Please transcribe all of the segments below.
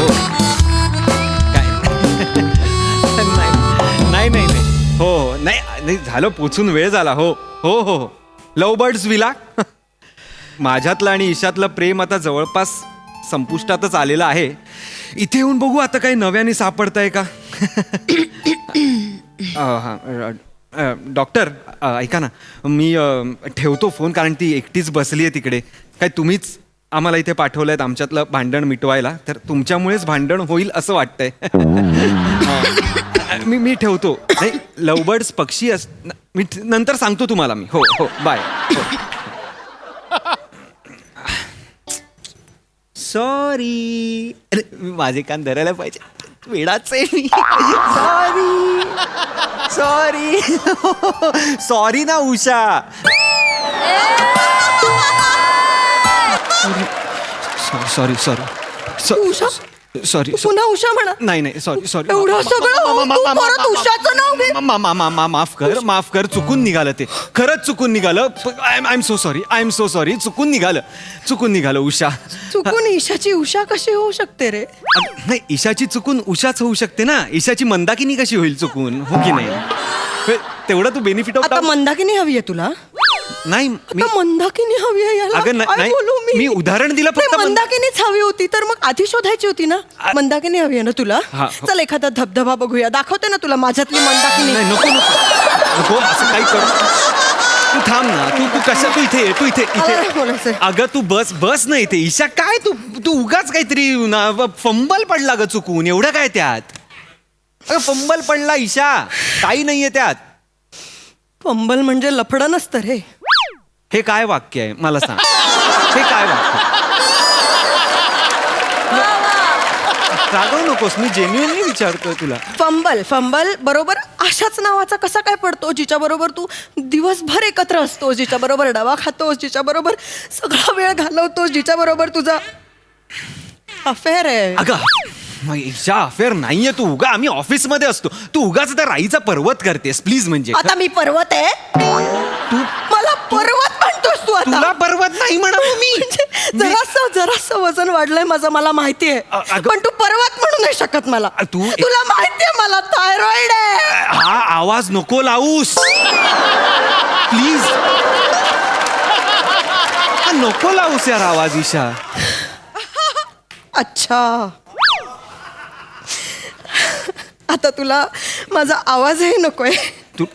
हो. काय नाही नाही नाही हो नाही नाही झालं, पोचून वेळ झाला. हो हो हो हो. Love birds villa. माझ्यातलं आणि ईशातलं प्रेम आता जवळपास संपुष्टातच आलेलं आहे. इथे येऊन बघू आता काही नव्याने सापडतंय का. डॉक्टर ऐका ना, मी ठेवतो फोन, कारण ती एकटीच बसली आहे तिकडे. काय तुम्हीच आम्हाला इथे पाठवलंय आमच्यातलं भांडण मिटवायला, तर तुमच्यामुळेच भांडण होईल असं वाटतंय. मी ठेवतो. नाही, लवबर्ड्स पक्षी मी नंतर सांगतो तुम्हाला मी. हो हो बाय. सॉरी. अरे माझे कान धरायला पाहिजे, वेडाच आहे मी. सॉरी सॉरी सॉरी ना Usha. Sorry sorry Usha? Sorry. पुन्हा उषा म्हणा. नाही नाही सॉरी सॉरी. एवढं सगळं परत उषाचं नाव घे. माफ कर चुकून निघालं ते. खरंच चुकून निघालं. I am so sorry. चुकून निघालं उषा. चुकून ईशाची उषा कशी होऊ शकते रे? नाही, ईशाची चुकून उषाच होऊ शकते ना. ईशाची मंदाकिनी कशी होईल चुकून, हो की नाही? तेवढा तू बेनिफिट ऑफ. आता मंदाकिनी हवी आहे तुला? नाही मंदाकिनी हवी आहे याला. अगं नाही, मी उदाहरण दिलं फक्त. मंदाकिनीच हवी होती तर मग आधी शोधायची होती ना. मंदाकिनी हवी आहे ना तुला? चल एखादा धबधबा बघूया, दाखवते ना तुला माझ्यातली मंदाकिनी. नाही नको नको नको असं काही कर. तू थांब ना. तू कशा तू इथे. अगं तू बस ना इथे. ईशा काय तू उगाच काहीतरी फंबल पडला ग चुकून. एवढं काय त्यात? अगं फंबल पडला ईशा, काही नाहीये त्यात. फंबल म्हणजे लफडं नसतं रे. हे काय वाक्य आहे मला सांग. हे काय वाक्य? रागवू नकोस, मी जेन्युइनली विचारतोय तुला. फंबल बरोबर अशाच नावाचा कसा काय पडतो, जिच्या बरोबर तू दिवसभर एकत्र असतोस, जिच्या बरोबर डबा खातोस, जिच्या बरोबर सगळा वेळ घालवतोस, जिच्या बरोबर तुझा अफेअर आहे. अगं ईशा, अफेअर नाहीये. तू उगा आम्ही ऑफिस मध्ये असतो, तू उगाच त्या राईचा पर्वत करतेस प्लीज. म्हणजे आता मी पर्वत आहे? तू मला पर्वत म्हणतोस तू आता? तुला पर्वत नाही म्हणावं मी. जरासं वजन वाढलंय माझं, मला माहिती आहे. पण तू पर्वत म्हणू नाही शकत मला. तुला माहितीये मला थायरॉइड आहे. हा आवाज नको लावूस प्लीज. नको लावूस यार आवाज ईशा. अच्छा, आता तुला माझा आवाजही नकोय. तू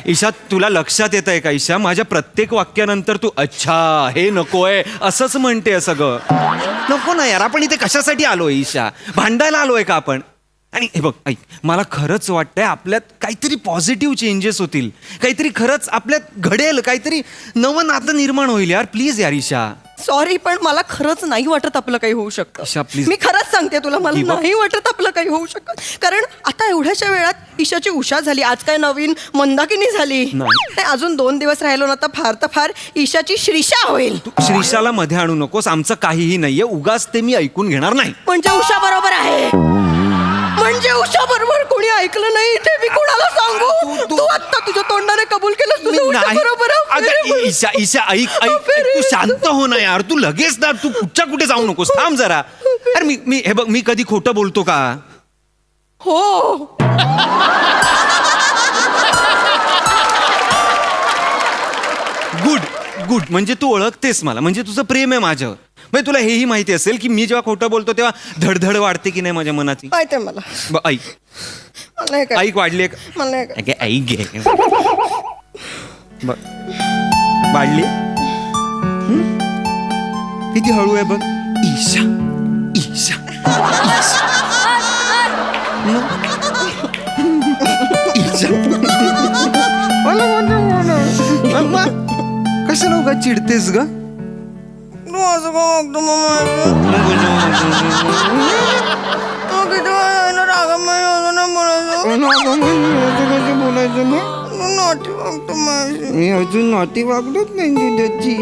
ईशा, तुला लक्षात येत आहे का ईशा, माझ्या प्रत्येक वाक्यानंतर तू अच्छा हे नकोय असंच म्हणते. सगळं नको ना यार. आपण इथे कशासाठी आलोय ईशा? भांडायला आलोय का आपण? आणि हे बघ ऐक, मला खरंच वाटतंय आपल्यात काहीतरी पॉझिटिव्ह चेंजेस होतील, काहीतरी खरंच आपल्यात घडेल, काहीतरी नवं नातं निर्माण होईल यार. प्लीज यार ईशा. सॉरी, पण मला खरंच नाही वाटत आपलं काही होऊ शकतं. ईशा प्लीज. मी खरंच सांगते तुला, मला नाही वाटत आपलं काही होऊ शकत. कारण आता एवढ्याशा वेळात ईशाची उषा झाली, आज काय नवीन मंदाकिनी झाली. अजून 2 दिवस राहिलो ना तर फार ईशाची श्रीषा होईल. तू श्रीषाला मध्ये आणू नकोस. आमचं काहीही नाहीये, उगाच ते मी ऐकून घेणार नाही. म्हणजे उषा बरोबर आहे? म्हणजे उषा बरोबर कोणी ऐकलं नाही इथे, मी कोणाला सांगू? तू आता तुझ्या तोंडाने कबूल केलंस तुझं उषा बरोबर आहे. ईशा ऐक तू शांत हो ना यार. तू लगेच ना, तू कुठे जाऊ नकोस. थांब जरा. अरे मी हे बघ, मी कधी खोटं बोलतो का? हो. गुड. म्हणजे तू ओळखतेस मला, म्हणजे तुझं प्रेम आहे माझ्यावर. म्हणजे तुला हेही माहिती असेल की मी जेव्हा खोटं बोलतो तेव्हा धडधड वाढते की नाही माझ्या मनाची. माहिती मला. ऐक वाढली मला ऐक घे. वाढली किती हळू आहे बघ. ईशा ईशा कशाला उगा चिडतेस ग? मी अजून नॉटी वागलोच नाही तुझ्याची.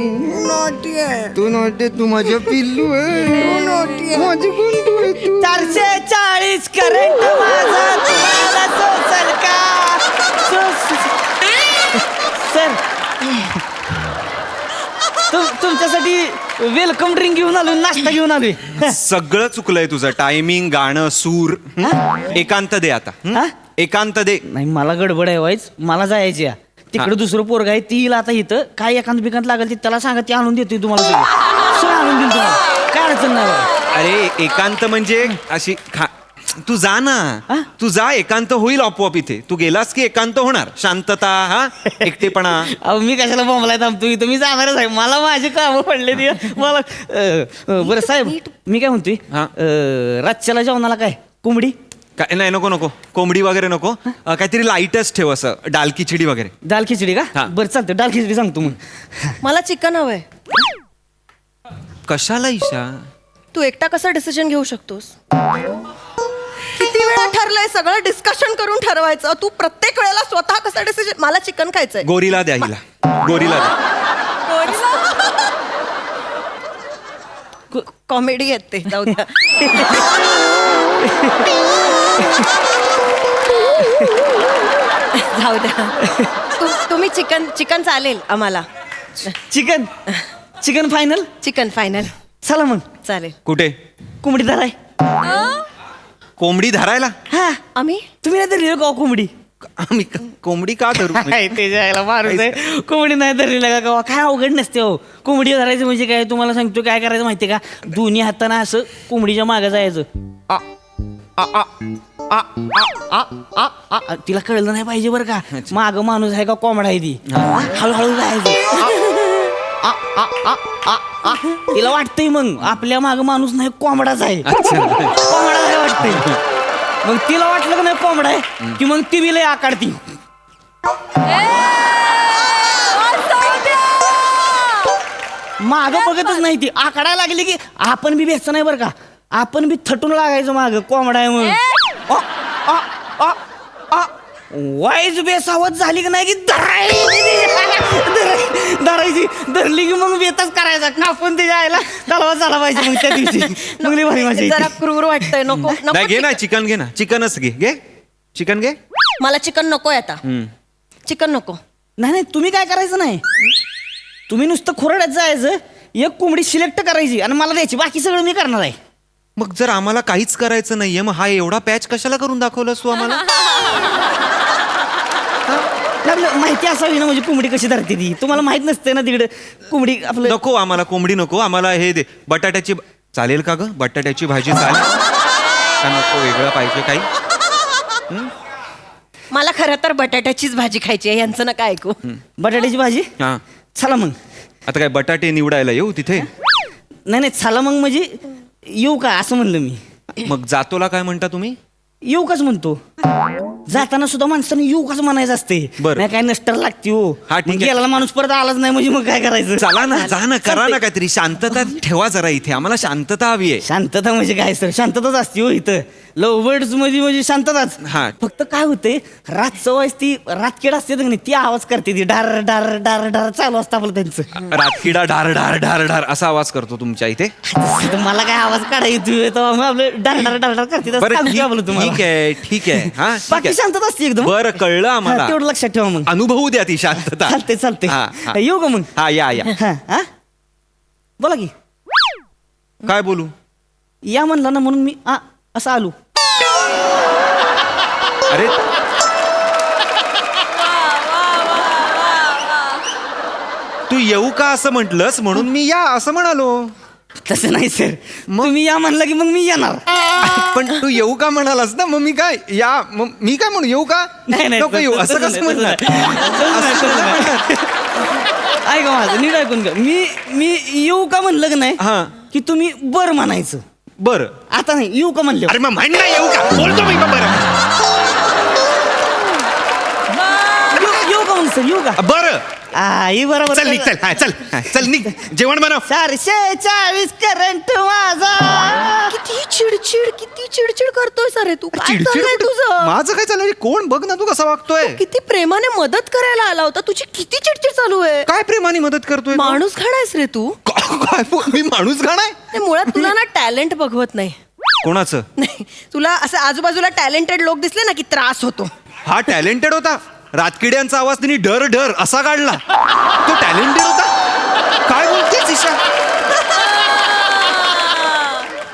नॉटी आहे तू नॉटी, तू माझ्या पिल्लू आहे. माझी गुंडू आहे तू. 440 करंट माझा तुम्हाला सोचल का? सर तुमच्यासाठी वेलकम ड्रिंक घेऊन आलोय, नाश्ता घेऊन आलोय. सगळं चुकलंय तुझं. टायमिंग, गाणं, सूर. एकांत दे आता. हा? एकांत दे. नाही मला गडबड आहे वाईच, मला जायची आहे. तिकडे दुसरं पोरग आहे, ती येईल आता इथं. काय एकांत बिकांत लागेल ती त्याला सांगा, ती आणून देते तुम्हाला सगळं आणून देईल तुम्हाला, काय अडचण नाही बघा. अरे एकांत म्हणजे अशी तू जा ना. तू जा, एकांत होईल आपोआप इथे. तू गेलास की एकांत होणार. शांतता, हा एकटेपणा. अहो मी कशाला बॉम्बलाय थांबतो इथं, मी जाणारच आहे. मला माझी कामं पडले ती मला. बरं साहेब, मी काय म्हणतोय, रातच्याला जेवणाला काय कोंबडी? काय नाही, नको नको, कोंबडी वगैरे नको. काहीतरी लाईटच ठेव, असं डाल खिचडी वगैरे. दाल खिचडी का? हा. बरं चालतं, दाल खिचडी सांगतो मग. मला चिकन हवंय. कशाला ईशा? तू एकटा कसा डिसिजन घेऊ शकतोस? किती वेळा ठरलंय, सगळं डिस्कशन करून ठरवायचं. तू प्रत्येक वेळेला स्वतः कसा डिसिजन? मला चिकन खायचंय. गोरीला द्या हिला, गोरीला द्या. कॉमेडी येते, जाऊ द्या. जाऊ द्या. तुम्ही चिकन चालेल आम्हाला. Chicken chicken final. Chicken final. चला मग. चालेल. कुठे? कोंबडी धराय. कोंबडी धरायला? हा, आम्ही तुम्ही नाही धरली का कोंबडी? आम्ही कोंबडी का धरू? ते जायला मारून आहे. कोंबडी नाही धरली का? काय अवघड नसते हो. कोंबडी धरायचं म्हणजे काय, तुम्हाला सांगतो काय करायचं माहितीये का? दोन्ही हाताना असं कोंबडीच्या मागे जायचं. तिला कळलं नाही पाहिजे बरं का, माग माणूस आहे का कोंबडा आहे ती. हळूहळू जायचं. तिला वाटतंय मग आपल्या माग माणूस नाही, कोंबडाच आहे. कोंबडा आहे वाटतंय. मग तिला वाटलं का नाही कोंबडा आहे, की मग ती बी लय आकाडती. माग बघतच नाही ती. आकडायला लागली की आपण बी बेसचं नाही बरं का, आपण बी थटून लागायचं माग, कोंबडा आहे म्हणून. वाईज बेसावत झाली की नाही की धरायची. धरली की मग बेताच करायचा, कापून ते जायला तलवा झाला पाहिजे मग त्या दिवशी. मग लई भारी मजा येते. जरा क्रूर वाटतंय. नको नाही, घे ना चिकन, घे ना चिकनच घे. घे चिकन घे. मला चिकन नकोय आता. चिकन नको. नाही नाही, तुम्ही काय करायचं नाही, तुम्ही नुसतं खोरड्यात जायचं, एक कोंबडी सिलेक्ट करायची आणि मला द्यायची, बाकी सगळं मी करणार आहे. मग जर आम्हाला काहीच करायचं नाहीये, मग हा एवढा पॅच कशाला करून दाखवलास तू आम्हाला? आपलं माहिती असावी ना, म्हणजे कोंबडी कशी धरते ती. तुम्हाला माहित नसते ना तिकडे कोंबडी. आपलं नको, आम्हाला कोंबडी नको. आम्हाला हे दे, बटाट्याची. चालेल का ग? बटाट्याची भाजी चालेल का? नको, वेगळं पाहिजे काही? मला खरं तर बटाट्याचीच भाजी खायची आहे, यांचं नका ऐकू. बटाट्याची भाजी. हा, चला मग. आता काय बटाटे निवडायला येऊ तिथे? नाही नाही, चला मग म्हणजे येऊ का असं म्हणलं मी. मग जातोला काय म्हणता तुम्ही? येऊ काच म्हणतो. जाताना सुद्धा माणसानं येऊ काच म्हणायचं असते. बरं. नाही काय नष्टर लागते हो. हा, ठीक मग आहे. गेला माणूस परत आलाच नाही म्हणजे मग काय करायचं? चला ना, जा ना, करा ना काहीतरी. शांतता ठेवा जरा इथे, आम्हाला शांतता हवी आहे. शांतता म्हणजे काय सर, शांतताच असते हो इथं. लव्ह बर्ड्स म्हणजे शांतताच. हा. फक्त काय होते, रातचं वाईस ती रातकीड असते ना, ती आवाज करते, ती डार डार डार डार चालू असतं आपलं त्यांचं. रातकिडा ढार ढार ढार ढार असा आवाज करतो तुमच्या इथे? तर मला काय आवाज काढायचा येतो, आपलं डार डार डार डार करते. बरं, ठीक आहे, ठीक आहे. हा, ठीक बाकी आहे. शांतता असते एकदम. बरं, कळलं आम्हाला. हा, तेवढं लक्षात ठेवा मग. अनुभवू द्या ती शांतता. चालते चालते. हा, हा. येऊ का मग? हा, या या. हा? बोला की. काय बोलू? या म्हणला ना म्हणून मी असं आलो. अरे तू येऊ का असं म्हटलंस म्हणून मी या असं म्हणालो. तसं नाही सर, तुम्ही या म्हणला की मग मी येणार. पण तू येऊ का म्हणालास ना, मग मी काय या, मग मी काय म्हणू, येऊ का? नाही नाही, नको येऊ असं कसं म्हणणार? ऐका माझं नीट ऐकून घ्या. मी येऊ का म्हणलं की नाही, हा, की तुम्ही बर म्हणायचं. बरं. आता नाही, येऊ का म्हणलं. अरे मग म्हण ना, येऊ का बोलतो मी. बरं येऊ का म्हणलं सर, येऊ का? बरं, आई बरोबर. चल निघ, चल. हा, चल. हा, चल निघ, जेवण बनव. 440 करंट माझा. किती चिडचिड करतोय सर तू. काय चिडचिड चाललंय कुठं? तुझं? माझं काय चाललंय? कोण बघ ना, तू कसा वागतोय. किती प्रेमाने मदत करायला आला होता, तुझी किती चिडचिड चालू आहे. काय प्रेमाने मदत करतोय? माणूस घाणायस रे तू. काय मी माणूस घाणाय? ते मुळात तुला ना टॅलेंट बघवत नाही. कोणाचं? नाही, तुला असं आजूबाजूला टॅलेंटेड लोक दिसले ना की त्रास होतो. हा टॅलेंटेड होता. रातकिड्यांचा आवाज त्यांनी डर डर असा काढला. तो टॅलेंटेड होता. काय बोलतो? ईशा?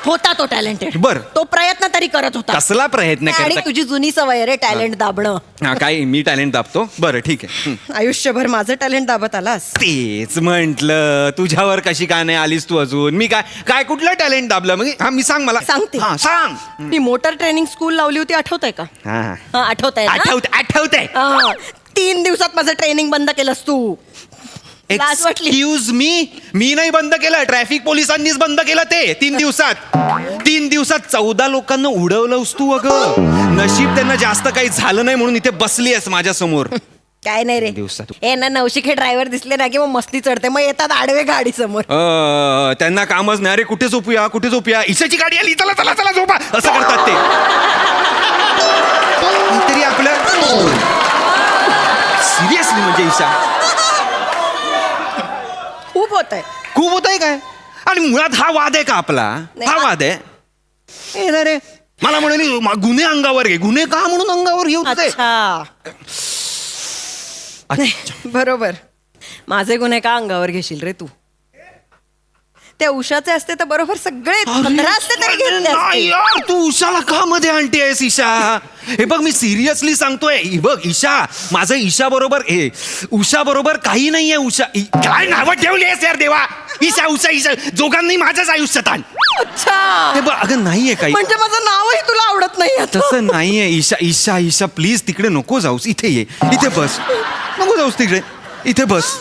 होता तो टॅलेंटेड. बर. तो प्रयत्न तरी करत होता. कसला प्रयत्न आणि करता? तुझी जुनी सवय रे टॅलेंट दाबणं. हा, काय मी टॅलेंट दाबतो? बरं ठीक आहे. आयुष्यभर माझं टॅलेंट दाबत आलास. तेच म्हंटल, तुझ्यावर कशी काय नाही आलीस तू अजून? मी काय काय कुठलं टॅलेंट दाबलं? मग हा मी सांग मला. सांगते. हा सांग. मी मोटर ट्रेनिंग स्कूल लावली होती, आठवतंय का? हा हा, आठवतंय ना? आठवतंय. हा. 3 दिवसात माझं ट्रेनिंग बंद केलंस तू. लाज वाटली. एक्सक्यूज मी नाही बंद केलं, ट्रॅफिक पोलिसांनीच बंद केलं ते 3 दिवसात. 3 दिवसात 14 लोकांना उडवलंस तू. अगं नशीब त्यांना जास्त काही झालं नाही म्हणून इथे बसली आहेस माझ्या समोर. काय नाही रे, दिवसात. हे ना नवशिके ड्रायव्हर दिसले ना की मग मस्ती चढते, मग येतात आडवे गाडी समोर. त्यांना कामच नाही. अरे कुठे झोपूया ईशाची गाडी आली, चला चला चला झोपा, असं करतात ते. तरी आपलं सिरियसली म्हणजे ईशा खूप होत आहे काय? आणि मुळात हा वाद आहे का आपला? हा वाद आहे. रे मला म्हणाली गुन्हे अंगावर घे. गुन्हे का म्हणून अंगावर घेऊ तुझे? नाही, बरोबर. माझे गुन्हे का अंगावर घेशील रे तू? त्या उषाचे असते तर बरोबर सगळे 15 असते तरी घेतले असते. नाही यार, तू उषाला का मध्ये आणते आहेस ईशा? हे बघ मी सिरियसली सांगतोय. बघ ईशा, माझं ईशा बरोबर उषा बरोबर काही नाहीये. काय नावं ठेवली आहेस यार देवा? ईशा ईशा दोघांनी माझ्याच आयुष्यात आण. अच्छा, हे बघ अगं नाहीये काही. म्हणजे माझं नावही तुला आवडत नाही आता? तसं नाहीये ईशा प्लीज तिकडे नको जाऊस. इथे ये, इथे बस. नको जाऊस तिकडे, इथे बस.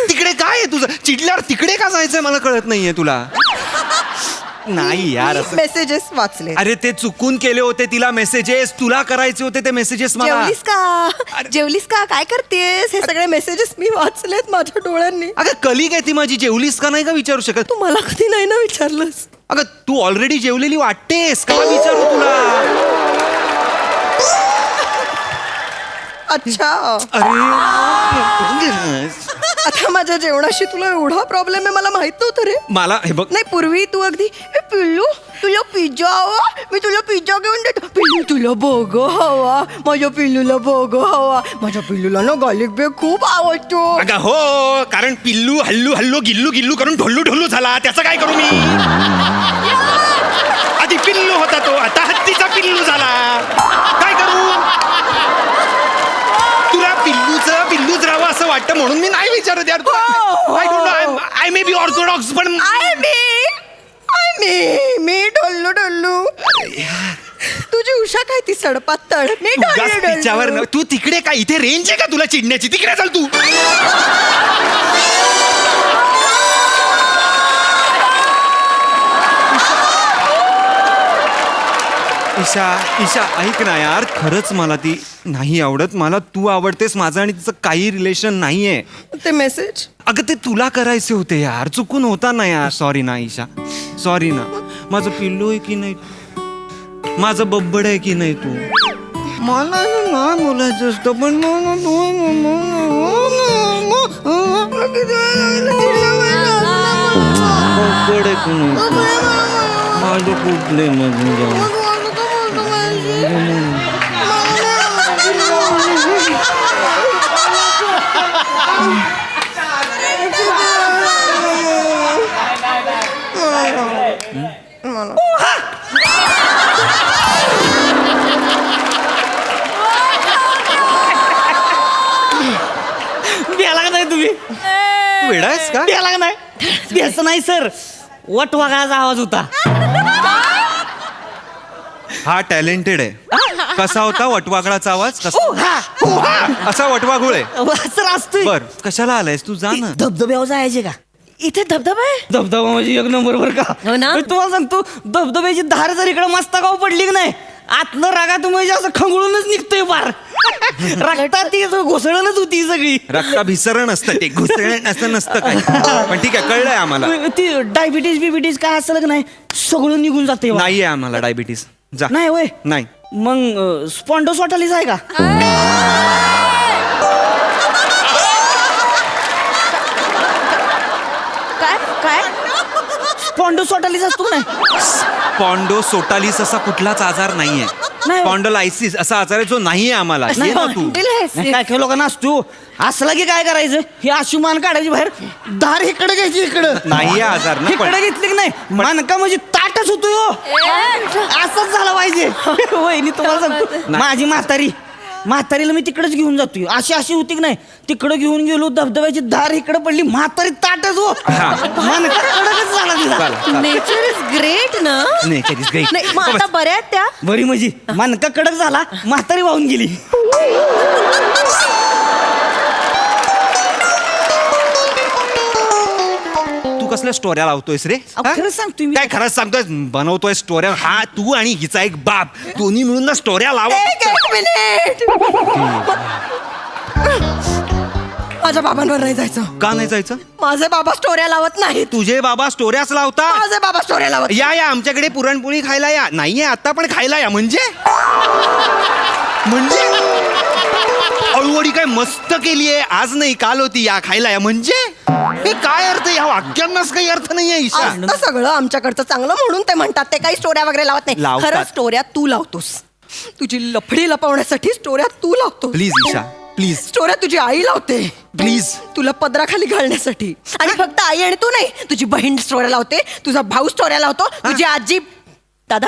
तिकडे काय आहे तुझं? चिडल्यावर तिकडे का जायचंय मला कळत नाहीये तुला. नाही यार, मेसेजेस वाचले. अरे ते चुकून केले होते तिला मेसेजेस. तुला करायचे होते ते मेसेजेस मला. जेवलीस का काय करतेस? हे सगळे मेसेजेस मी वाचलेत माझ्या डोळ्यांनी. अगं कलिग आहे ती माझी. जेवलीस का नाही का विचारू शकत? तू मला कधी नाही ना विचारलंस. अगं तू ऑलरेडी जेवलेली वाटतेस का विचारू तुला? अच्छा, अरे आता माझ्या जेवणाशी तुला एवढा प्रॉब्लेम आहे मला माहित नव्हतं रे. मला हे बघ, नाही पूर्वी तू अगदी "ए, पिल्लू तुला पिझ्झा हवा, मी तुला पिझ्झा घेऊन देतो. पिल्लू तुला बर्गर हवा, माझ्या पिल्लूला बर्गर हवा. माझ्या पिल्लूला ना गार्लिक ब्रेड खूप आवडतो. अगं हो, कारण पिल्लू हल्लू हल्लू गिल्लू गिल्लू करून ढोल्लू ढोल्लू झाला. त्याचं काय करू मी? आधी पिल्लू होता तो, आता हत्तीचा पिल्लू झाला. काय करू? तुला पिल्लूच राहावं असं वाटतं म्हणून मी नाही विचारत यार. I don't know, I may be orthodox पण मी ढोल्लू ढोल्लू. तुझी उषा काय ती सडपातळ. मी ढोल्लू तिच्यावर ढोल्लू. तू तिकडे काय, इथे रेंज आहे का तुला चिडण्याची? तिकडे चल तू. ईशा ऐक ना यार, खरंच मला ती नाही आवडत. मला तू आवडतेस. माझं आणि तिचं काही रिलेशन नाहीये. ते मेसेज अगं ते तुला करायचे होते यार, चुकून होता ना यार. सॉरी ना ईशा, सॉरी ना. माझं पिल्लू आहे की नाही, माझं बब्बड आहे की नाही तू? मला नाही बोलायचं असतं पण बब्बड आहे की नाही माझं कुठले मग द्यायला का नाही तुम्ही? वेडा आहेस का? द्यायला का नाही? द्यायचं नाही सर, वट वगळाचा आवाज होता. हा टॅलेंटेड आहे. कसा होता वटवागळाचा आवाज? कसा? असा वटवागुळ आहे सर असतोय. बर, कशाला आलायस तू? जा ना. धबधब्यावर जायचे का? इथे धबधबा आहे. धबधबा म्हणजे एक नंबर बर का. हो ना? मी तुम्हाला सांगतो, धबधब्याची धार जर इकडे मस्तकावर पडली की नाही, आतलं रागा तुम्ही असं खंगळूनच निघतोय फार. रक्तात ती घोसळणच होती सगळी. रक्ताभिसरण असतं ते, घुसळण असं नसतं काय. पण ठीक आहे, कळलंय आम्हाला. ती डायबिटीज बिबिटीज काय असेल की नाही, सगळं निघून जाते. नाहीये आम्हाला डायबिटीस. जा. नाही होय? नाही. मग स्पॉन्डोसॉटालिस आहे का? काय काय स्पॉन्डोसॉटालिस असतो नाही? स्पॉन्डोसोटालिस असा कुठलाच आजार नाहीये. नाही. स्पॉन्डलायसिस असा आजार आहे जो नाहीये आम्हाला ये ना तू नाही, काय काय लोकांना असतो असला की काय करायचं हे आशुमान काढायची बाहेर दार इकडे घ्यायची इकडं नाहीये आजार ना पण इकडे घेतली की नाही मानका म्हणजे ताटच होतो यो असंच झालं पाहिजे वहिनी तुम्हाला सांगतो माझी म्हातारीला मी तिकडेच घेऊन जातोय अशी होती की नाही तिकडे घेऊन गेलो धबधब्याची धार इकडे पडली म्हातारी ताटच हो मानका कडकच झाला तिला नेचर इज ग्रेट ना Nature is great. नाही मग आता बऱ्या आहेत त्या बरी म्हणजे मानका कडक झाला म्हातारी वाहून गेली तू कसल्या स्टोऱ्या लावतोयस रे अहो, हा? खरंच सांगतोय मी. काय खरंच सांगतोय बनवतोय स्टोऱ्या हा तू आणि हिचा एक बाप दोन्ही मिळून ना स्टोऱ्या लावा एक मिनिट माझ्या बाबांवर नाही जायचं का नाही जायचं माझे बाबा स्टोऱ्या लावत नाहीत तुझे बाबा स्टोऱ्याच लावता माझे बाबा स्टोऱ्या लावत या आमच्याकडे पुरणपोळी खायला या नाहीये आता पण खायला या म्हणजे अळूवडी काय मस्त केलीये आज नाही काल होती या खायला या म्हणजे हे काय अर्थ या वाक्यांनाच काही अर्थ नाहीये ईशा असतं सगळं आमच्याकडचं चांगलं म्हणून ते म्हणतात ते काही स्टोऱ्या वगैरे लावत नाही लावतात. खरं स्टोऱ्या तू लावतोस तुझी लफडी लपवण्यासाठी स्टोऱ्या तू लावतोस प्लीज ईशा प्लीज स्टोऱ्या तुझी आई लावते प्लीज तुला पदराखाली घालण्यासाठी आणि फक्त आई आणि तू नाही तुझी बहीण स्टोऱ्या लावते तुझा भाऊ स्टोऱ्या लावतो तुझी आजी दादा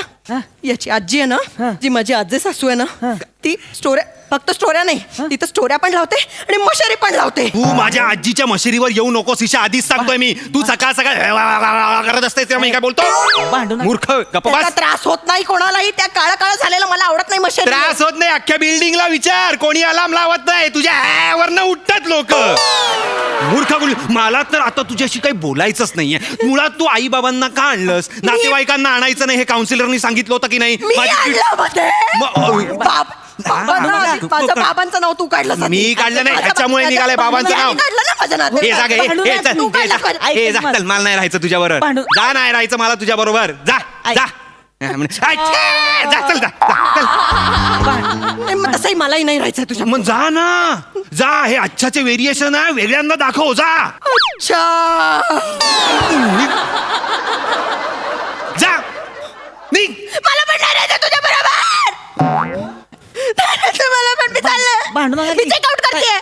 याची आजी आहे ना जी माझी आजी सासू आहे ना ती स्टोऱ्या फक्त स्टोऱ्या नाही ती तर स्टोऱ्या पण लावते आणि मशारी पण लावते तू माझ्या आजीच्या मशिरीवर येऊ नकोस ईशा आधीच सांगतोय मी तू सकाळ सकाळ करत असते तेव्हा मी काय बोलतो भांडू नका. मूर्ख गप्प त्याचा बस. त्रास होत नाही कोणालाही त्या काळा काळा झालेला मला आवडत नाही मशारी त्रास होत नाही अख्ख्या बिल्डिंगला विचार कोणी अलार्म लावत नाही तुझ्या वरनं उठतात लोक मूर्ख बोल मला तर आता तुझ्याशी काही बोलायचंच नाहीये मुळात तू आई बाबांना का आणलंस नातेवाईकांना आणायचं नाही हे काउन्सिलरनी सांगितलं होतं की नाही मी माझी- आणलं मध्ये. मग- बाबांना आधी माझ्या बाबांचं नाव तू काढलं मी काढलं नाही, ह्याच्यामुळे निघालंय बाबांचं नाव. काढलं ना माझ्या नावात. हे जा गे, भांडू हे नका, चल, तू हे काय जा, दाखव? हे ऐक जा, मला. चल, मला नाही राहायचं तुझ्या बरोबर भांडू- जा नाही राहायचं मला तुझ्या बरोबर जा ऐक. जा जा चल जा नाही, मग तसंही मलाही नाही राहायचं तुझ्या मग जा ना जा हे अच्छाचे व्हेरिएशन आहे वेगळ्यांना दाखव जा अच्छा जा निघ मला पण नाही राहायचं तुझ्या बरोबर मला पण मी चाललं भांडू नका मी की. चेकआउट करते